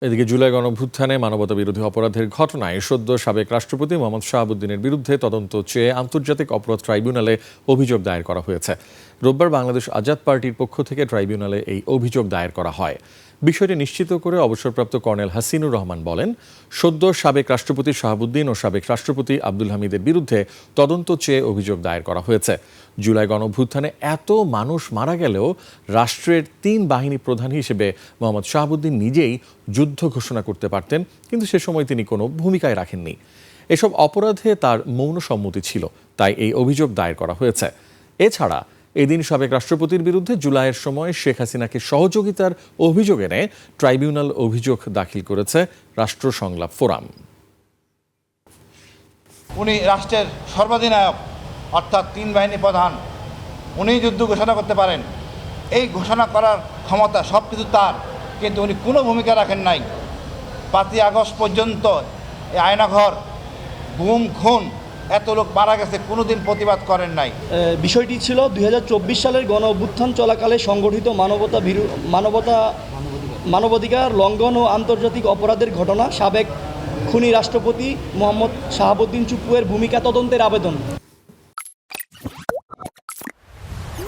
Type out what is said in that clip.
এদিকে জুলাই গণঅভ্যুত্থানে মানবতাবিরোধী অপরাধের ঘটনায় সদ্য সাবেক রাষ্ট্রপতি মোহাম্মদ শাহাবুদ্দিনের বিরুদ্ধে তদন্ত চেয়ে আন্তর্জাতিক অপরাধ ট্রাইব্যুনালে অভিযোগ দায়ের করা হয়েছে। রোববার বাংলাদেশ আজাদ পার্টির পক্ষ থেকে ট্রাইব্যুনালে এই অভিযোগ দায়ের করা হয়। বিষয়টি নিশ্চিত করে অবসরপ্রাপ্ত কর্নেল হাসিনুর রহমান বলেন, সদ্য সাবেক রাষ্ট্রপতি শাহাবুদ্দিন ও সাবেক রাষ্ট্রপতি আব্দুল হামিদের বিরুদ্ধে তদন্ত চেয়ে অভিযোগ দায়ের করা হয়েছে। জুলাই গণঅভ্যুত্থানে এত মানুষ মারা গেলেও রাষ্ট্রের ৩ বাহিনী প্রধান হিসেবে মোহাম্মদ শাহাবুদ্দিন নিজেই যুদ্ধ ঘোষণা করতে পারতেন, কিন্তু সে সময় তিনি কোনো ভূমিকায় রাখেননি। এসব অপরাধে তার মৌন সম্মতি ছিল, তাই এই অভিযোগ দায়ের করা হয়েছে। এছাড়া এদিন সাবেক রাষ্ট্রপতির বিরুদ্ধে জুলাইয়ের সময় শেখ হাসিনাকে সহযোগিতার অভিযোগ এনে ট্রাইব্যুনাল অভিযোগ দাখিল করেছে রাষ্ট্র সংলাপ ফোরাম। উনি রাষ্ট্রের সর্বাধিনায়ক, অর্থাৎ ৩ বাহিনী প্রধান, উনি যুদ্ধ ঘোষণা করতে পারেন। এই ঘোষণা করার ক্ষমতা সব কিছু তার, কিন্তু উনি কোনো ভূমিকা রাখেন নাই। ৫ই আগস্ট পর্যন্ত এই আয়নাঘর, গুম, খুন, এত লোক মারা গেছে, কোনোদিন প্রতিবাদ করেন নাই। বিষয়টি ছিল ২০২৪ সালের গণ অভ্যুত্থান চলাকালে সংগঠিত মানবাধিকার লঙ্ঘন ও আন্তর্জাতিক অপরাধের ঘটনা। সাবেক খুনি রাষ্ট্রপতি মোহাম্মদ শাহাবুদ্দিন চুপ্পুয়ের ভূমিকা তদন্তের আবেদন।